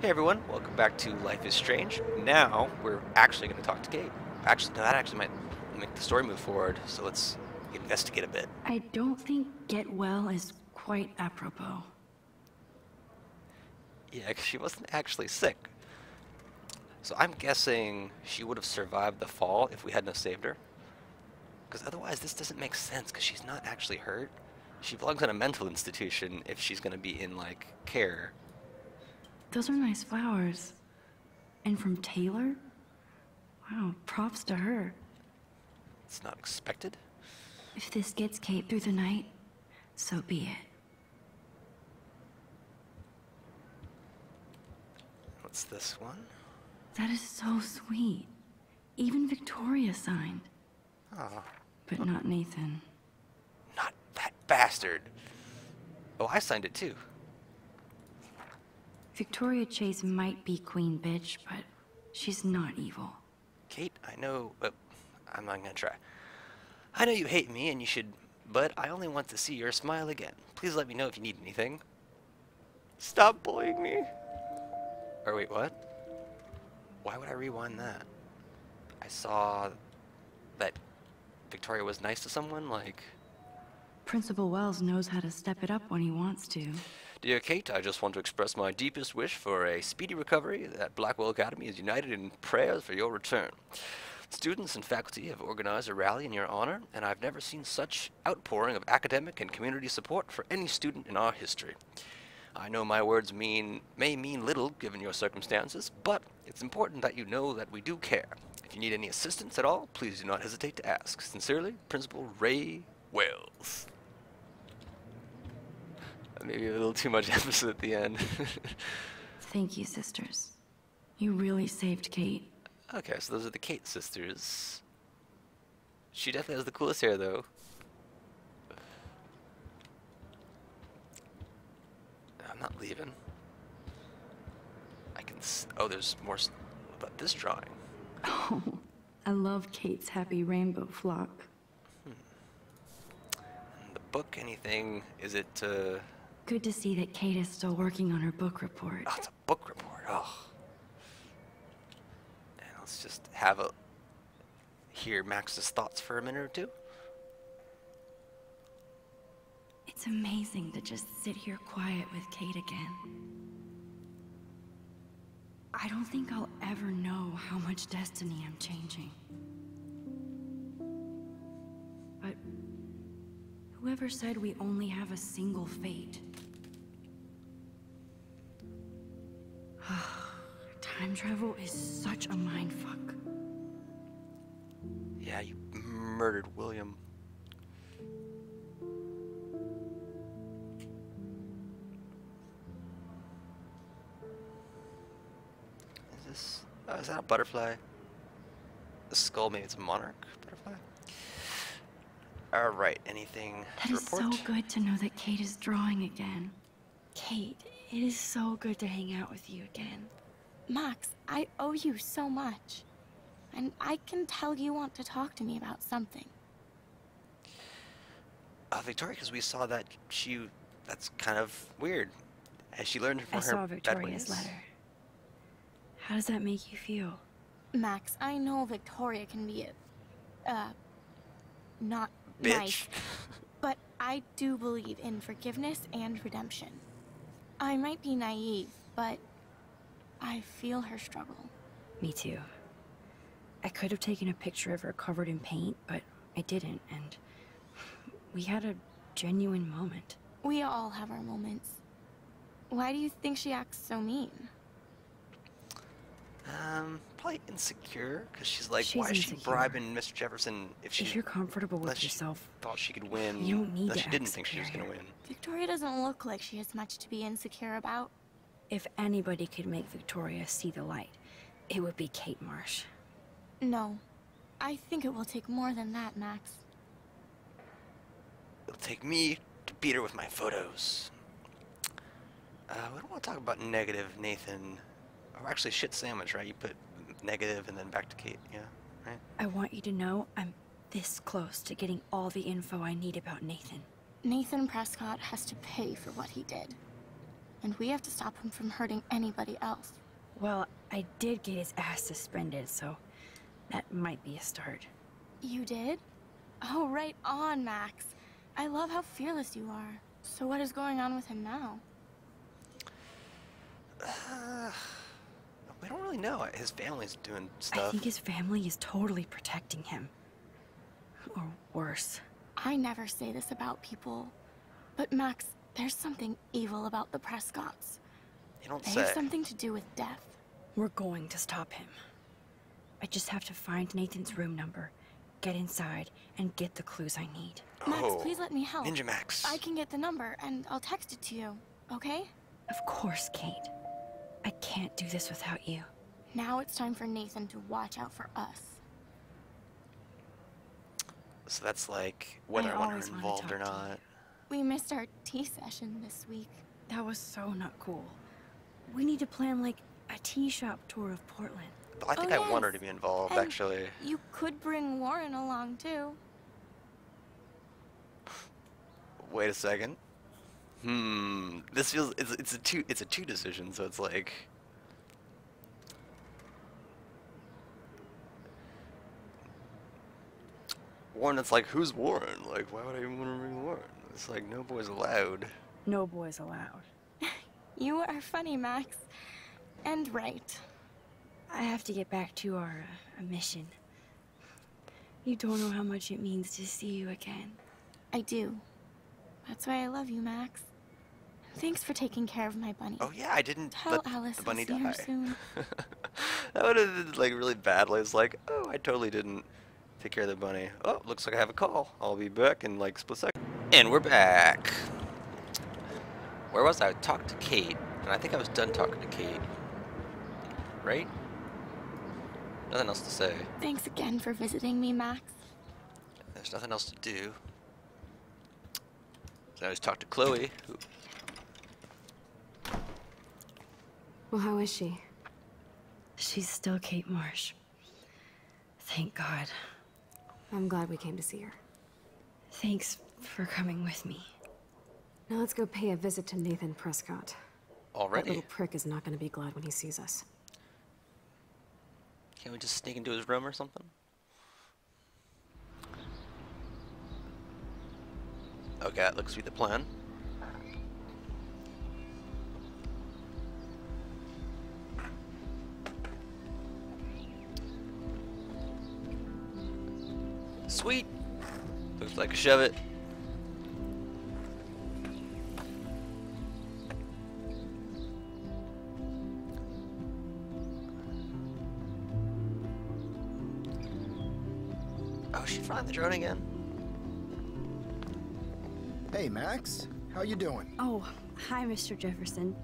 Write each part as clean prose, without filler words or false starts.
Hey everyone, welcome back to Life is Strange. Now we're actually going to talk to Kate. Actually, no, that actually might make the story move forward, so let's investigate a bit. I don't think get well is quite apropos. Yeah, 'cause she wasn't actually sick. So I'm guessing she would have survived the fall if we hadn't have saved her. Because otherwise this doesn't make sense, because she's not actually hurt. She belongs in a mental institution if she's going to be in, like, care. Those are nice flowers. And from Taylor? Wow, props to her. It's not expected. If this gets Kate through the night, so be it. What's this one? That is so sweet. Even Victoria signed. Oh, But not Nathan. not that bastard. Oh, I signed it too. Victoria Chase might be queen bitch, but she's not evil. Kate, I know, but I'm not gonna try. I know you hate me and you should, but I only want to see your smile again. Please let me know if you need anything. Stop bullying me. Or wait, what? Why would I rewind that? I saw that Victoria was nice to someone, like... Principal Wells knows how to step it up when he wants to. Dear Kate, I just want to express my deepest wish for a speedy recovery. That Blackwell Academy is united in prayers for your return. Students and faculty have organized a rally in your honor, and I've never seen such outpouring of academic and community support for any student in our history. I know my words may mean little given your circumstances, but it's important that you know that we do care. If you need any assistance at all, please do not hesitate to ask. Sincerely, Principal Ray Wells. Maybe a little too much emphasis at the end. Thank you, sisters. You really saved Kate. Okay, so those are the Kate sisters. She definitely has the coolest hair, though. I'm not leaving. I can oh, there's more about this drawing. Oh, I love Kate's happy rainbow flock. And the book, anything, is it, Good to see that Kate is still working on her book report. Oh, it's a book report, oh. And let's just hear Max's thoughts for a minute or two. It's amazing to just sit here quiet with Kate again. I don't think I'll ever know how much destiny I'm changing. But whoever said we only have a single fate? Time travel is such a mindfuck. Yeah, you murdered William. Is that a butterfly? The skull, maybe it's a monarch butterfly? Alright, anything That to is report? so good to know that Kate is drawing again. Kate, it is so good to hang out with you again. Max, I owe you so much. And I can tell you want to talk to me about something. Victoria, because we saw that that's kind of weird. Has she learned from I her saw bad Victoria's ways? letter. How does that make you feel? Max, I know Victoria can be not Bitch. nice, but I do believe in forgiveness and redemption. I might be naive, but I feel her struggle. Me too. I could have taken a picture of her covered in paint, but I didn't, and we had a genuine moment. We all have our moments. Why do you think she acts so mean? Probably insecure, because she's like, She's why is she insecure. bribing Mr. Jefferson If you're comfortable with unless she yourself, thought she could win, you don't need unless to she didn't act think she was going to superior. win. Victoria doesn't look like she has much to be insecure about. if anybody could make Victoria see the light, it would be Kate Marsh. No. I think it will take more than that, Max. It'll take me to beat her with my photos. We don't want to talk about negative Nathan. Or actually, shit sandwich, right? You put negative and then back to Kate, yeah? Right? I want you to know I'm this close to getting all the info I need about Nathan. Nathan Prescott has to pay for what he did. and we have to stop him from hurting anybody else. Well, I did get his ass suspended, so that might be a start. You did? Oh, right on, Max. I love how fearless you are. So what is going on with him now? We don't really know. His family's doing I stuff. think his family is totally protecting him. Or worse. I never say this about people, but Max, there's something evil about the Prescotts. You don't They say. have something to do with death. We're going to stop him. I just have to find Nathan's room number, get inside, and get the clues I need. Max, Oh, please let me help. Ninja Max. I can get the number, and I'll text it to you, okay? Of course, Kate. I can't do this without you. Now it's time for Nathan to watch out for us. So that's like whether I I want her always wanna involved or talk to you. not. We missed our tea session this week. That was so not cool. We need to plan, like, a tea shop tour of Portland. But I think Oh, I want her yes. to be involved, And actually. You could bring Warren along, too. Wait a second. This feels it's a two decision, so it's like Warren. It's like, who's Warren? Like, why would I even want to bring Warren? It's like, no boys allowed. No boys allowed. You are funny, Max. And right. I have to get back to our mission. You don't know how much it means to see you again. I do. That's why I love you, Max. Thanks for taking care of my bunny. Oh yeah, I didn't Tell let Alice the bunny I'll see her die. soon. That would have been like really badly. It's like, oh, I totally didn't take care of the bunny. Oh, looks like I have a call. I'll be back in like a split second. And we're back. Where was I? I talked to Kate, and I think I was done talking to Kate. Right? Nothing else to say. Thanks again for visiting me, Max. There's nothing else to do. So I just talked to Chloe. Who... Well, how is she? She's still Kate Marsh. Thank God. I'm glad we came to see her. Thanks for coming with me. Now let's go pay a visit to Nathan Prescott. That Already? little prick is not going to be glad when he sees us. Can't we just sneak into his room or something? Okay, that looks to be the plan. Sweet! Looks like a shove it. Oh, she's flying the drone again. Hey, Max. How you doing? Oh, hi, Mr. Jefferson.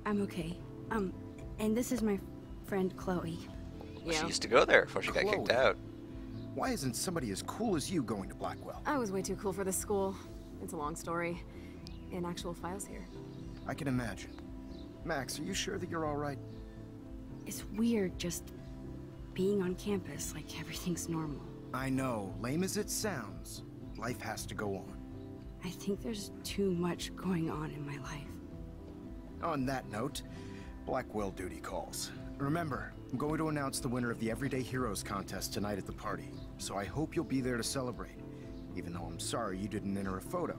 I'm okay. And this is my friend Chloe. Well, she used to go there before she got kicked Chloe. out. Why isn't somebody as cool as you going to Blackwell? I was way too cool for this school. It's a long story. In actual files here. I can imagine. Max, are you sure that you're all right? It's weird just being on campus like everything's normal. I know, lame as it sounds, life has to go on. I think there's too much going on in my life. On that note, Blackwell duty calls. Remember, I'm going to announce the winner of the Everyday Heroes contest tonight at the party, so I hope you'll be there to celebrate, even though I'm sorry you didn't enter a photo.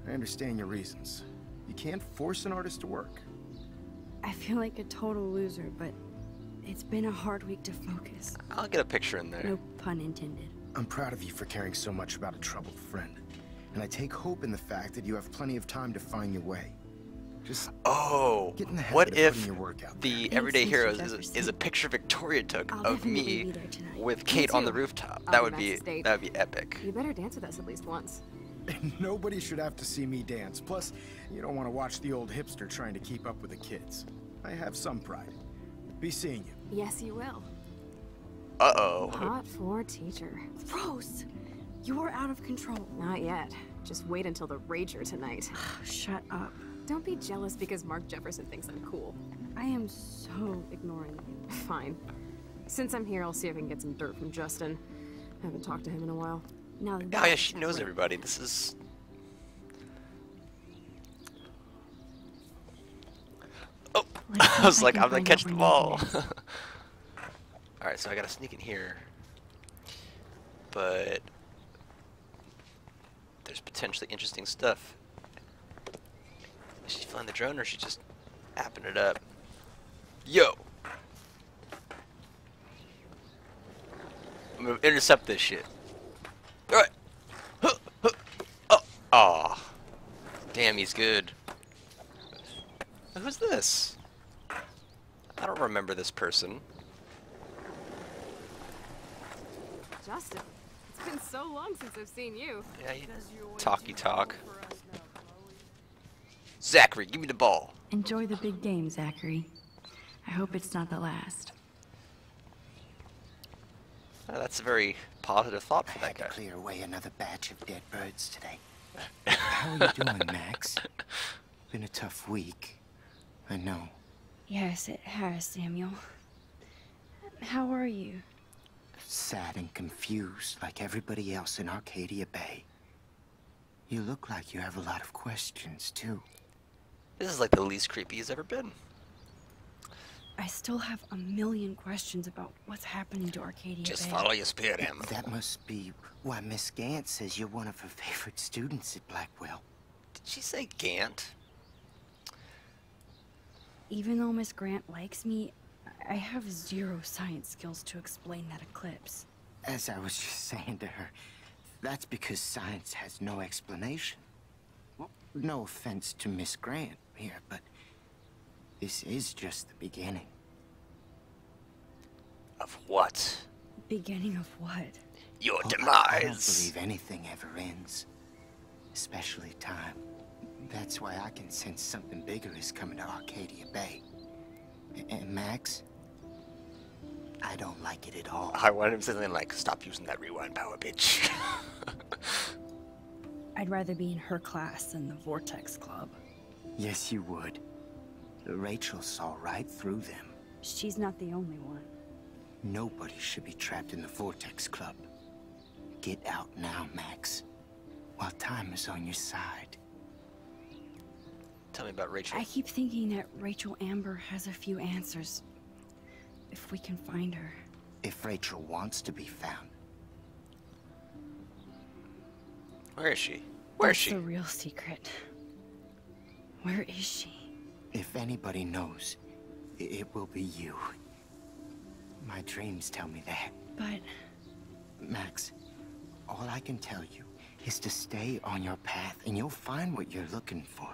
I understand your reasons. You can't force an artist to work. I feel like a total loser, but it's been a hard week to focus. I'll get a picture in there. No pun intended. I'm proud of you for caring so much about a troubled friend, and I take hope in the fact that you have plenty of time to find your way. Just Oh, get in the what habit of putting if your work out the Thanks, Everyday Mr. Heroes Jefferson. is a picture Victoria took I'll of definitely me be there tonight. with Me Kate on the too. rooftop? I'll That be would back be to state. that would be epic. You better dance with us at least once. Nobody should have to see me dance. Plus, you don't want to watch the old hipster trying to keep up with the kids. I have some pride. Be seeing you. Yes, you will. Uh-oh. Hot for teacher. Rose, you are out of control. Not yet. Just wait until the rager tonight. Shut up. Don't be jealous because Mark Jefferson thinks I'm cool. I am so ignoring you. Fine. Since I'm here, I'll see if I can get some dirt from Justin. Haven't talked to him in a while. Now Oh that yeah, she knows everybody. This is Let's see I was if like, can I'm gonna find catch out the where ball. Nathan is. Alright, so I gotta sneak in here. But there's potentially interesting stuff. Is she flying the drone or is she just apping it up? Yo! I'm gonna intercept this shit. Alright! Oh! Aw. Damn, he's good. Who's this? I don't remember this person. Justin, it's been so long since I've seen you. Yeah, you talky talk. Zachary, give me the ball. Enjoy the big game, Zachary. I hope it's not the last. That's a very positive thought for I that had to guy. clear away another batch of dead birds today. How are you doing, Max? Been a tough week. I know. Yes, it has, Samuel. How are you? Sad and confused like everybody else in Arcadia Bay. You look like you have a lot of questions, too. This is like the least creepy he's ever been. I still have a million questions about what's happening to Arcadia Just Bay. follow your spirit, Emma. That must be why Miss Gant says you're one of her favorite students at Blackwell. Did she say Gant? Even though Miss Grant likes me, I have zero science skills to explain that eclipse. As I was just saying to her, that's because science has no explanation. Well, no offense to Miss Grant here, but this is just the beginning. Of what? Beginning of what? Your Oh, demise. I don't believe anything ever ends. Especially time. That's why I can sense something bigger is coming to Arcadia Bay. And Max, I don't like it at all. I wanted him to say something like, stop using that rewind power, bitch. I'd rather be in her class than the Vortex Club. Yes, you would. Rachel saw right through them. She's not the only one. Nobody should be trapped in the Vortex Club. Get out now, Max, while time is on your side. Tell me about Rachel. I keep thinking that Rachel Amber has a few answers. If we can find her. If Rachel wants to be found. Where is she? Where is That's she? the real secret. Where is she? If anybody knows, it will be you. My dreams tell me that. But Max, all I can tell you is to stay on your path and you'll find what you're looking for.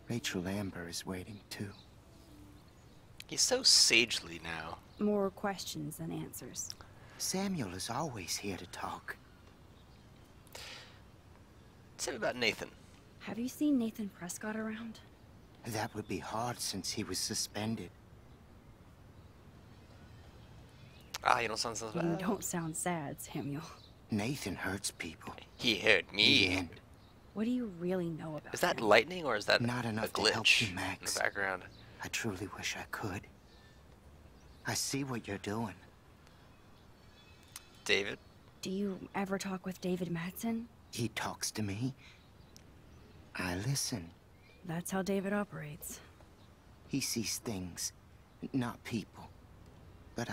Rachel Amber is waiting too. He's so sagely now. more questions than answers. Samuel is always here to talk. Tell me about Nathan. Have you seen Nathan Prescott around? That would be hard since he was suspended. Ah, you don't sound so You bad. don't sound sad, Samuel. Nathan hurts people. He hurt The me. end. What do you really know about Is that him? lightning or is that Not a enough to glitch help you, in Max. the background? I truly wish I could. I see what you're doing. David? Do you ever talk with David Madsen? He talks to me. I listen. That's how David operates. He sees things, not people. But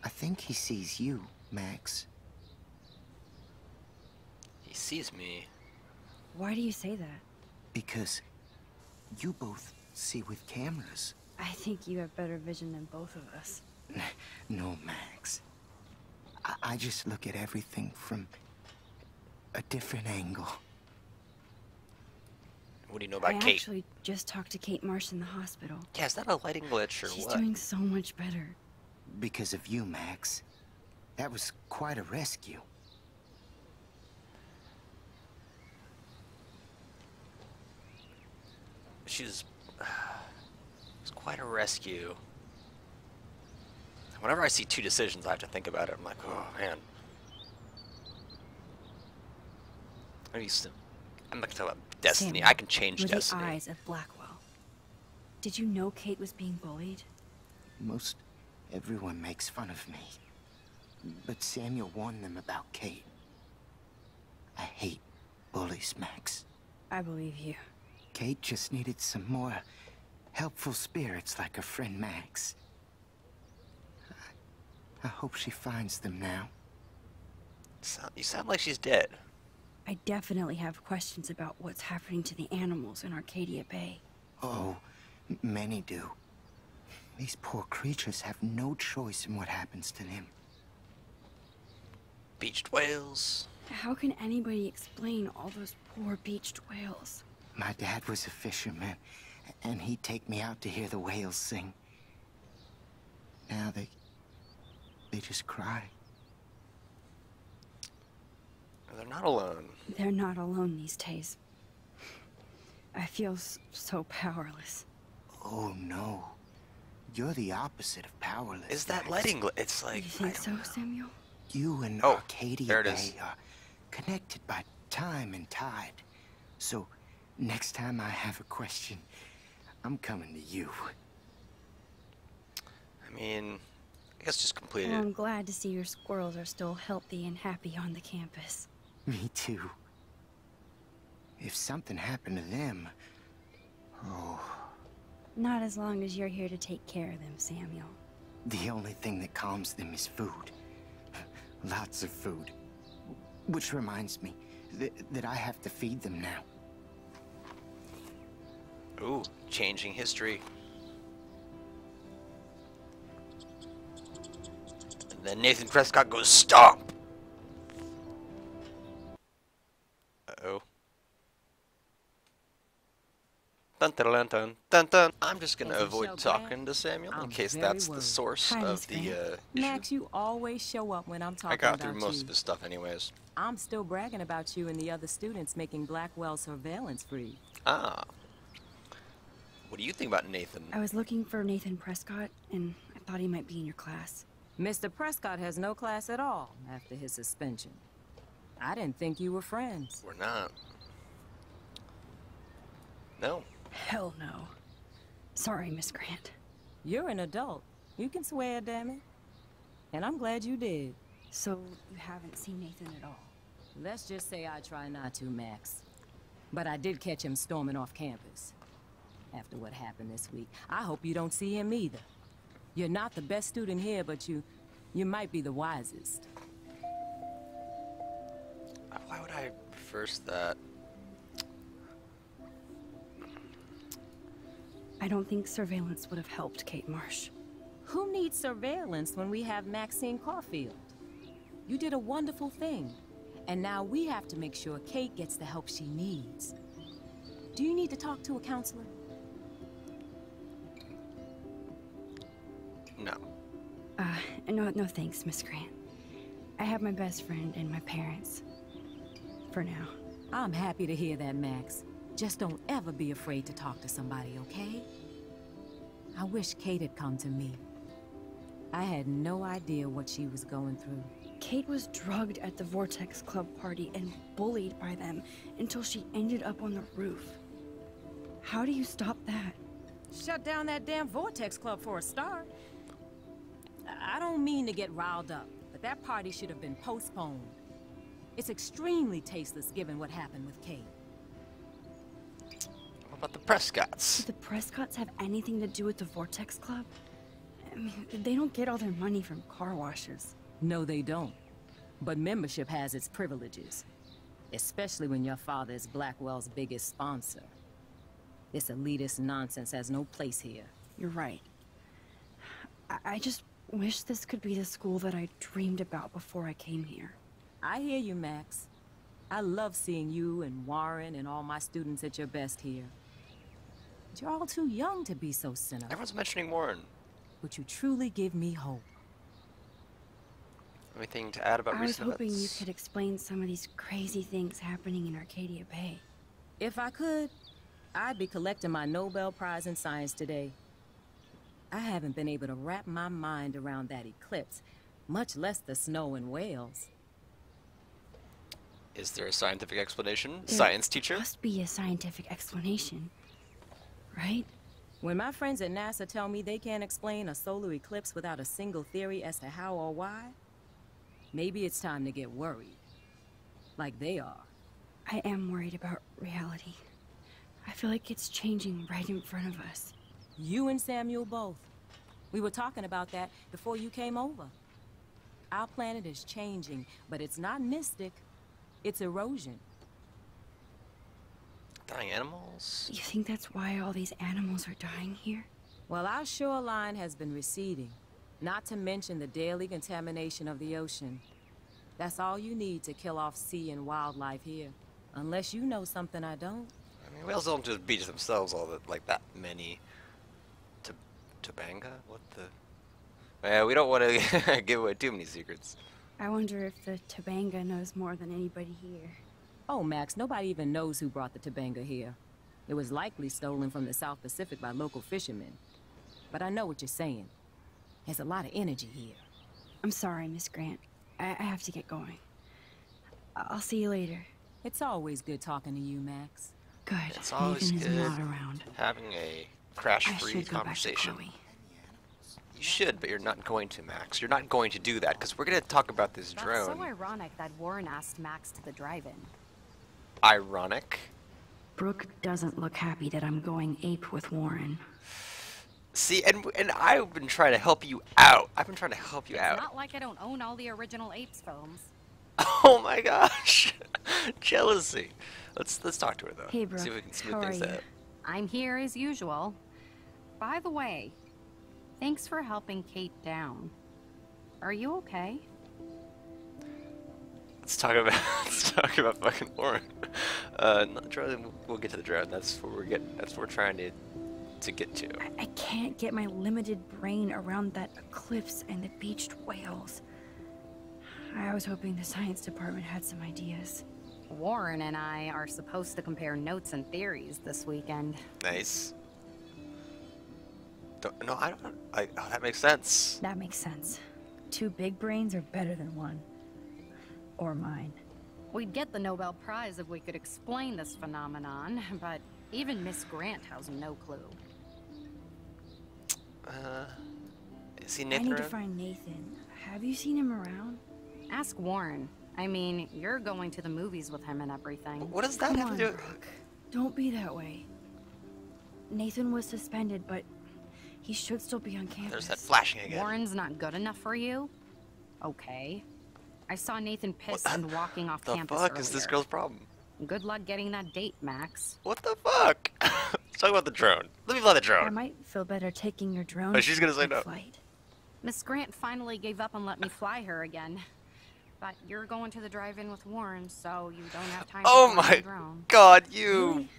I think he sees you, Max. He sees me. Why do you say that? Because you both see with cameras. I think you have better vision than both of us. No, Max. I just look at everything from a different angle. What do you know I about Kate? actually just talked to Kate Marsh in the hospital. Yeah, is that a lighting glitch or She's what? doing so much better. Because of you, Max. That was quite a rescue. She's... It's quite a rescue. Whenever I see two decisions, I have to think about it. I'm like, oh, man. I'm not gonna talk about destiny. Samuel, I can change we're destiny. the eyes of Blackwell. Did you know Kate was being bullied? Most everyone makes fun of me. But Samuel warned them about Kate. I hate bullies, Max. I believe you. Kate just needed some more helpful spirits like her friend Max. I hope she finds them now. You sound like she's dead. I definitely have questions about what's happening to the animals in Arcadia Bay. Oh, many do. These poor creatures have no choice in what happens to them. Beached whales. How can anybody explain all those poor beached whales? My dad was a fisherman, and he'd take me out to hear the whales sing. Now they just cry. They're not alone. They're not alone these days. I feel so powerless. Oh no. You're the opposite of powerless. Is that Max. letting? It's like, You think so, Samuel? You and Oh, Arcadia there it Bay is. are connected by time and tide. So, next time I have a question, I'm coming to you. I mean, I guess just completed. Well, I'm glad to see your squirrels are still healthy and happy on the campus. Me too. If something happened to them, oh, Not as long as you're here to take care of them, Samuel. the only thing that calms them is food. Lots of food. Which reminds me that I have to feed them now. Ooh, changing history. And then Nathan Prescott goes stomp. Uh-oh. Dun dun dun dun dun dun. I'm just gonna As a avoid show talking grant, to Samuel in I'm case very that's the worried. source Hi, Miss of the issue. Max, you always show up when I'm talking I got about through most you. of his stuff anyways. I'm still bragging about you and the other students making Blackwell surveillance free. Ah. What do you think about Nathan? I was looking for Nathan Prescott, and I thought he might be in your class. Mr. Prescott has no class at all after his suspension. I didn't think you were friends. We're not. No. Hell no. Sorry, Miss Grant. You're an adult. You can swear, damn it. And I'm glad you did. So, you haven't seen Nathan at all? Let's just say I try not to, Max. But I did catch him storming off campus. After what happened this week. I hope you don't see him either. You're not the best student here, but you might be the wisest. Why would I reverse that? I don't think surveillance would have helped Kate Marsh. Who needs surveillance when we have Maxine Caulfield? You did a wonderful thing. And now we have to make sure Kate gets the help she needs. Do you need to talk to a counselor? No. No thanks, Miss Grant. I have my best friend and my parents. For now. I'm happy to hear that, Max. Just don't ever be afraid to talk to somebody, okay? I wish Kate had come to me. I had no idea what she was going through. Kate was drugged at the Vortex Club party and bullied by them until she ended up on the roof. How do you stop that? Shut down that damn Vortex Club for a start. I don't mean to get riled up, but that party should have been postponed. It's extremely tasteless given what happened with Kate. What about the Prescotts? Do the Prescotts have anything to do with the Vortex Club? I mean, they don't get all their money from car washes. No, they don't. But membership has its privileges. Especially when your father is Blackwell's biggest sponsor. This elitist nonsense has no place here. You're right. I just wish this could be the school that I dreamed about before I came here. I hear you, Max. I love seeing you and Warren and all my students at your best here. But you're all too young to be so cynical. Everyone's mentioning Warren. But you truly give me hope. Anything to add about I was recent hoping you events? could explain some of these crazy things happening in Arcadia Bay. If I could, I'd be collecting my Nobel Prize in Science today. I haven't been able to wrap my mind around that eclipse, much less the snow in Wales. Is there a scientific explanation? There Science teacher? must be a scientific explanation, right? When my friends at NASA tell me they can't explain a solar eclipse without a single theory as to how or why, maybe it's time to get worried. Like they are. I am worried about reality. I feel like it's changing right in front of us. You and Samuel both. We were talking about that before you came over. Our planet is changing, but it's not mystic. It's erosion. Dying animals? You think that's why all these animals are dying here? Well, our shoreline has been receding. Not to mention the daily contamination of the ocean. That's all you need to kill off sea and wildlife here. Unless you know something I don't. I mean, whales don't just beach themselves all that, like that many. Tobanga? What the? Yeah, we don't want to give away too many secrets. I wonder if the Tobanga knows more than anybody here. Oh, Max, nobody even knows who brought the Tobanga here. It was likely stolen from the South Pacific by local fishermen. But I know what you're saying. There's a lot of energy here. I'm sorry, Miss Grant. I have to get going. I'll see you later. It's always good talking to you, Max. Good. It's always Nathan is good not around. having a I crash-free should go back to conversation. Chloe. You should, but you're not going to, Max. You're not going to do that, because we're going to talk about this That's drone. so ironic that Warren asked Max to the drive-in. Ironic? Brooke doesn't look happy that I'm going ape with Warren. See, and I've been trying to help you out. I've been trying to help you out. It's not like I don't own all the original Apes films. Oh my gosh. Jealousy. Let's talk to her, though. Hey, Brooke. See if we can smooth How are things you? out. I'm here as usual. By the way, thanks for helping Kate down. Are you okay? Let's talk about fucking Warren. We'll get to the drone. That's where we're trying to get to. I can't get my limited brain around that eclipse and the beached whales. I was hoping the science department had some ideas. Warren and I are supposed to compare notes and theories this weekend. Nice. That makes sense. That makes sense. 2 big brains are better than 1. Or mine. We'd get the Nobel Prize if we could explain this phenomenon, but even Miss Grant has no clue. Is he I Nathan need to around? find Nathan. Have you seen him around? Ask Warren. I mean, you're going to the movies with him and everything. What does that Come have on, to do? Brooke. Don't be that way. Nathan was suspended, but he should still be on campus. There's that flashing again. Warren's not good enough for you? Okay. I saw Nathan pissed and walking off The campus fuck is this earlier. girl's problem? Good luck getting that date, Max. What the fuck? Let's talk about the drone. Let me fly the I drone. might feel better taking your drone. Oh, she's gonna say on no. Flight. Miss Grant finally gave up and let me fly her again. But you're going to the drive-in with Warren, so you don't have time Oh to fly my the drone. god, you. Really?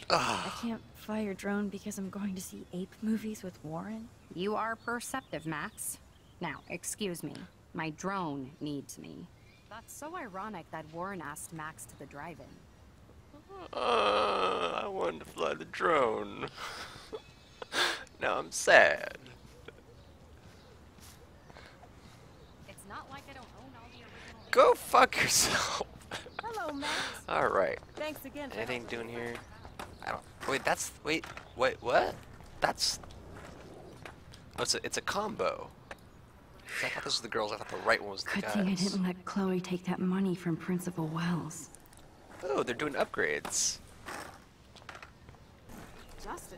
I can't fly your drone because I'm going to see ape movies with Warren? You are perceptive, Max. Now, excuse me. My drone needs me. That's so ironic that Warren asked Max to the drive-in. I wanted to fly the drone. Now I'm sad. It's not like I don't own all the original... Go fuck yourself. Hello, Max. Alright. Thanks again for Anything helping doing me. here? I don't. Wait, what? That's. Oh, it's a combo. I thought this was the girls. I thought the right one was the Good guys. thing I didn't let Chloe take that money from Principal Wells. Oh, they're doing upgrades. Justin,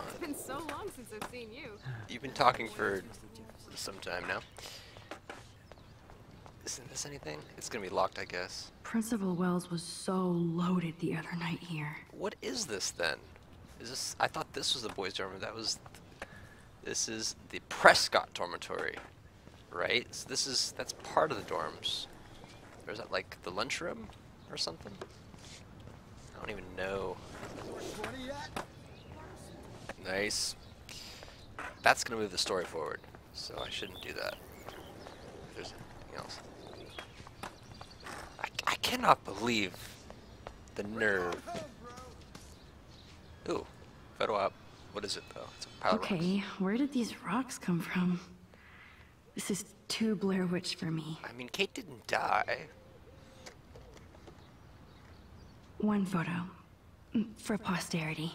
it's been so long since I've seen you. You've been talking for some time now. Isn't this anything? It's gonna be locked, I guess. Principal Wells was so loaded the other night here. What is this then? Is this? I thought this was the boys' dorm. This is the Prescott dormitory, right? So that's part of the dorms. Or is that like the lunchroom or something? I don't even know. Nice. That's gonna move the story forward, so I shouldn't do that. If there's anything else. I cannot believe the nerve. Ooh, photo op. What is it though? It's a pile of Okay, rocks. where did these rocks come from? This is too Blair Witch for me. I mean, Kate didn't die. One photo. For posterity.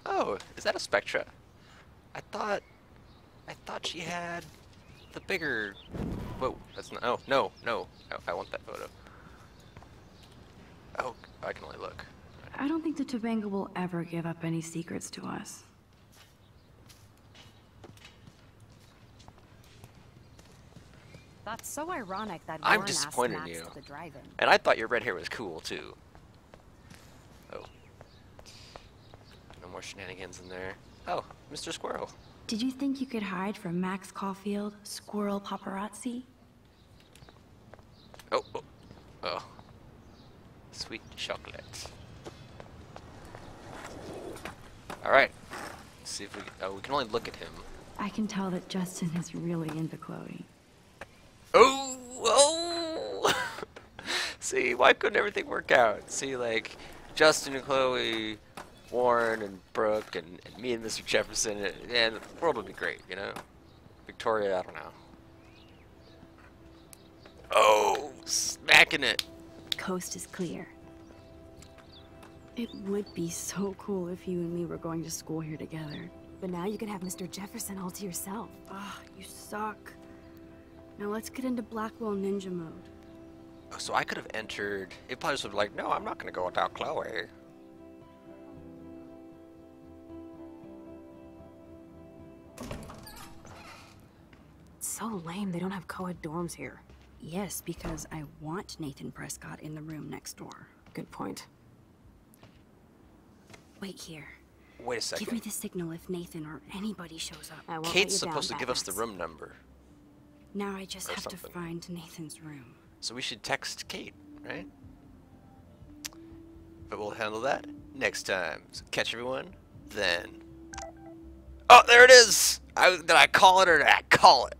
Oh, is that a Spectra? I thought she had the bigger. Whoa, that's not. Oh, no. I want that photo. Oh, I can only look. I don't think the Tobanga will ever give up any secrets to us. That's so ironic that I'm Warren asked disappointed in Max you. to the drive-in. And I thought your red hair was cool, too. Oh. No more shenanigans in there. Oh, Mr. Squirrel. Did you think you could hide from Max Caulfield, Squirrel Paparazzi? Oh, oh, oh. Sweet chocolate. Alright. Let's see if we... Oh, we can only look at him. I can tell that Justin is really into Chloe. Oh! Oh! See, why couldn't everything work out? See, like, Justin and Chloe, Warren and Brooke, and me and Mr. Jefferson, and the world would be great, you know? Victoria, I don't know. Oh! Smacking it! Coast is clear. It would be so cool if you and me were going to school here together. But now you can have Mr. Jefferson all to yourself. Ah, you suck. Now let's get into Blackwell Ninja mode. Oh, so I could have entered... It probably just would be like, no, I'm not going to go without Chloe. It's so lame they don't have co-ed dorms here. Yes, because I want Nathan Prescott in the room next door. Good point. Wait here. Wait a second. Give me the signal if Nathan or anybody shows up. I won't let Kate's you down, supposed to give us the Batmax. room number. Now I just Or have something. to find Nathan's room. So we should text Kate, right? But we'll handle that next time. So catch everyone then. Oh, there it is! Did I call it or did I call it?